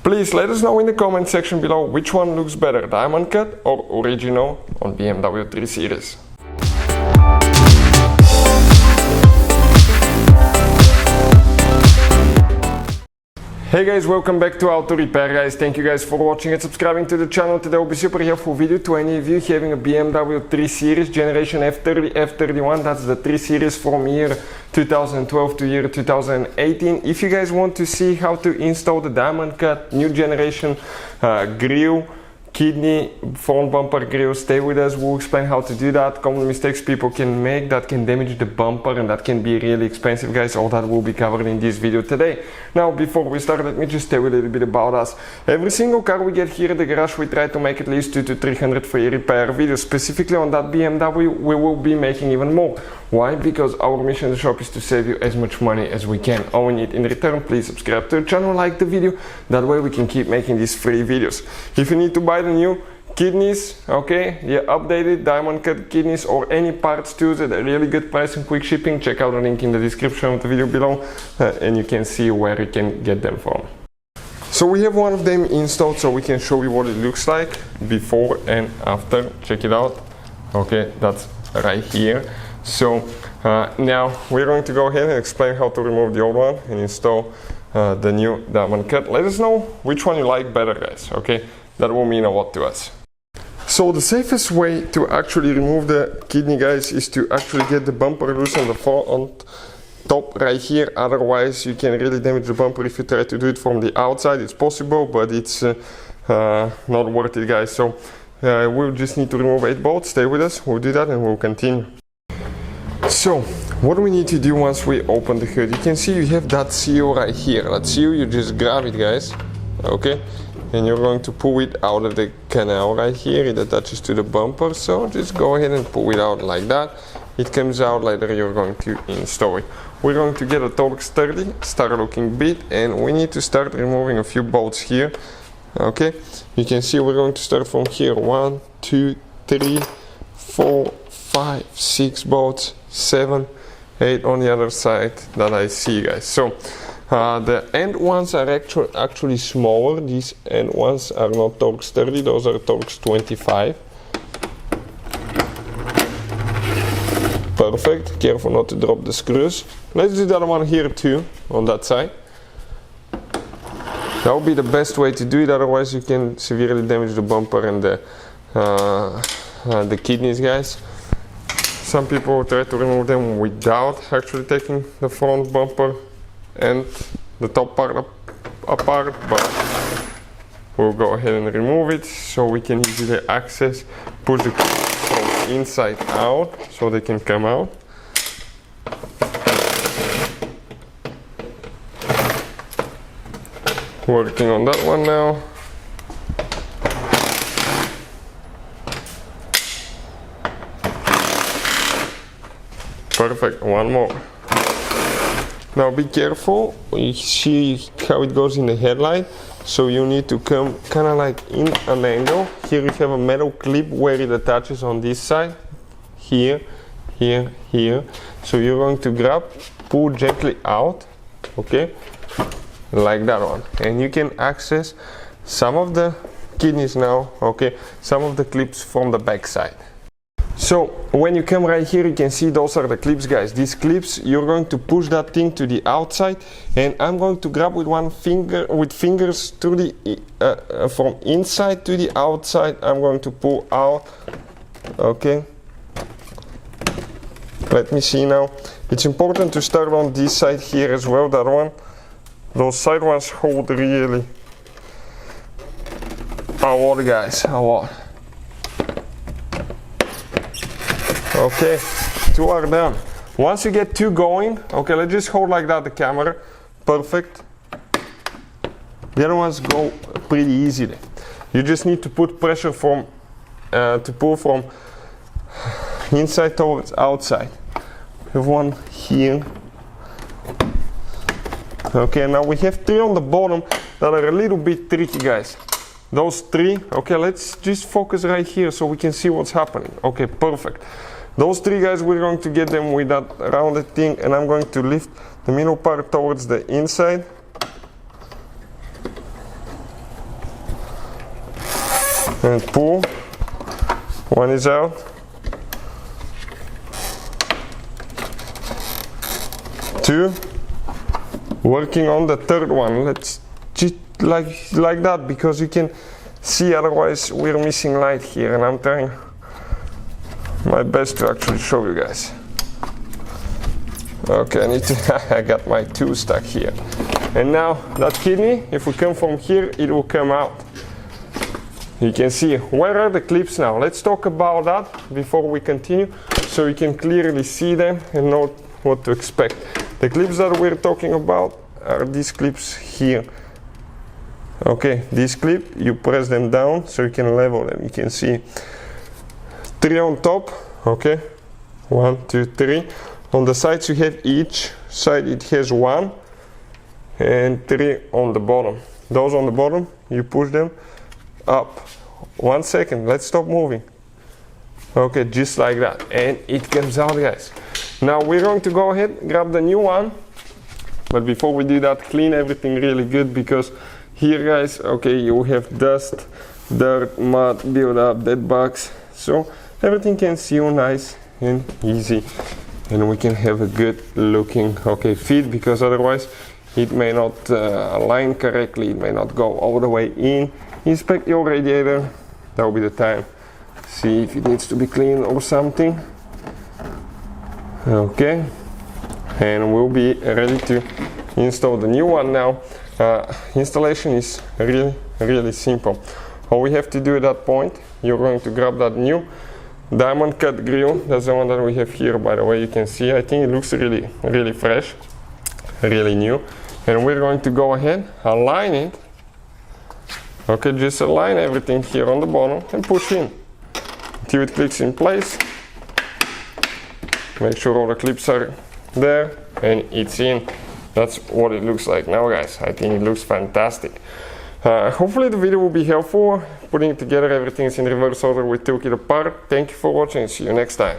Please let us know in the comment section below which one looks better, diamond cut or original on BMW 3 Series. Hey guys, welcome back to Auto Repair guys. Thank you guys for watching and subscribing to the channel. Today will be super helpful video to any of you having a BMW 3 Series generation F30 F31. That's the 3 Series from year 2012 to year 2018. If you guys want to see how to install the diamond cut new generation grille, kidney, front bumper grille, stay with us. We'll explain how to do that. Common mistakes people can make that can damage the bumper and that can be really expensive guys. All that will be covered in this video today. Now before we start, let me just tell you a little bit about us. Every single car we get here at the garage, we try to make at least 200 to 300 free repair videos. Specifically on that BMW, we will be making even more. Why? Because our mission in the shop is to save you as much money as we can. All we need in return, please subscribe to the channel, like the video. That way we can keep making these free videos. If you need to buy the new kidneys, okay, the updated diamond cut kidneys or any parts tools at a really good price and quick shipping, check out the link in the description of the video below and you can see where you can get them from. So we have one of them installed so we can show you what it looks like before and after. Check it out. Okay, that's right here. So now we're going to go ahead and explain how to remove the old one and install the new diamond cut. Let us know which one you like better guys, okay? That will mean a lot to us. So the safest way to actually remove the kidney guys is to actually get the bumper loose on the front top right here. Otherwise you can really damage the bumper if you try to do it from the outside. It's possible, but it's not worth it guys. So we'll just need to remove 8 bolts. Stay with us, we'll do that and we'll continue. So what do we need to do once we open the hood? You can see you have that seal right here. That seal, you just grab it guys, okay? And you're going to pull it out of the canal right here. It attaches to the bumper, so just go ahead and pull it out like that. It comes out later, you're going to install it. We're going to get a Torx 30 star looking bit and we need to start removing a few bolts here, okay? You can see we're going to start from here. 1, 2, 3, 4, 5, 6 bolts, 7, 8 on the other side that I see guys. So the end ones are actually smaller. These end ones are not Torx 30, those are Torx 25. Perfect, careful not to drop the screws. Let's do the other one here too, on that side. That will be the best way to do it, otherwise you can severely damage the bumper and the kidneys guys. Some people try to remove them without actually taking the front bumper and the top part apart, but we'll go ahead and remove it so we can easily access, push the from inside out so they can come out. Working on that one now. Perfect, one more. Now be careful, you see how it goes in the headlight, so you need to come kind of like in an angle. Here you have a metal clip where it attaches on this side, here, here, here. So you're going to grab, pull gently out, okay, like that one. And you can access some of the kidneys now, okay, some of the clips from the back side. So when you come right here, you can see those are the clips guys. These clips, you're going to push that thing to the outside and I'm going to grab with one finger, with fingers to the from inside to the outside. I'm going to pull out, okay. Let me see now. It's important to start on this side here as well, that one. Those side ones hold really a lot guys, a lot. Okay, 2 are done. Once you get 2 going, okay, let's just hold like that the camera. Perfect. The other ones go pretty easily. You just need to put pressure from to pull from inside towards outside. We have one here. Okay, now we have 3 on the bottom that are a little bit tricky guys. Those 3, okay, let's just focus right here so we can see what's happening. Okay, perfect. Those 3 guys, we're going to get them with that rounded thing and I'm going to lift the middle part towards the inside. and pull. One is out. Two. Working on the third one. Let's just like that, because you can see, otherwise we're missing light here, and I'm trying my best to actually show you guys. Okay, I need to I got my two stuck here. And now that kidney, if we come from here, it will come out. You can see where are the clips now. Let's talk about that before we continue, so you can clearly see them and know what to expect. The clips that we're talking about are these clips here. Okay, this clip, you press them down so you can level them. You can see 3 on top. Okay, 1, 2, 3. On the sides you have, each side it has 1 and 3 on the bottom. Those on the bottom, you push them up. 1 second, let's stop moving. Okay, just like that, and it comes out, guys. Now we're going to go ahead, grab the new one, but before we do that, clean everything really good, because here, guys, okay, you have dust, dirt, mud, build up, dead bugs, so everything can seal nice and easy, and we can have a good looking, okay, fit, because otherwise it may not align correctly, it may not go all the way in. Inspect your radiator, that will be the time. See if it needs to be cleaned or something. Okay, and we'll be ready to install the new one now. Installation is really simple. All we have to do at that point, you're going to grab that new diamond cut grill. That's the one that we have here, by the way. You can see, I think it looks really fresh, really new. And we're going to go ahead, align it. Okay, just align everything here on the bottom and push in until it clicks in place. Make sure all the clips are there and it's in. That's what it looks like now, guys. I think it looks fantastic. Hopefully the video will be helpful. Putting it together, everything's in reverse order. We took it apart. Thank you for watching. See you next time.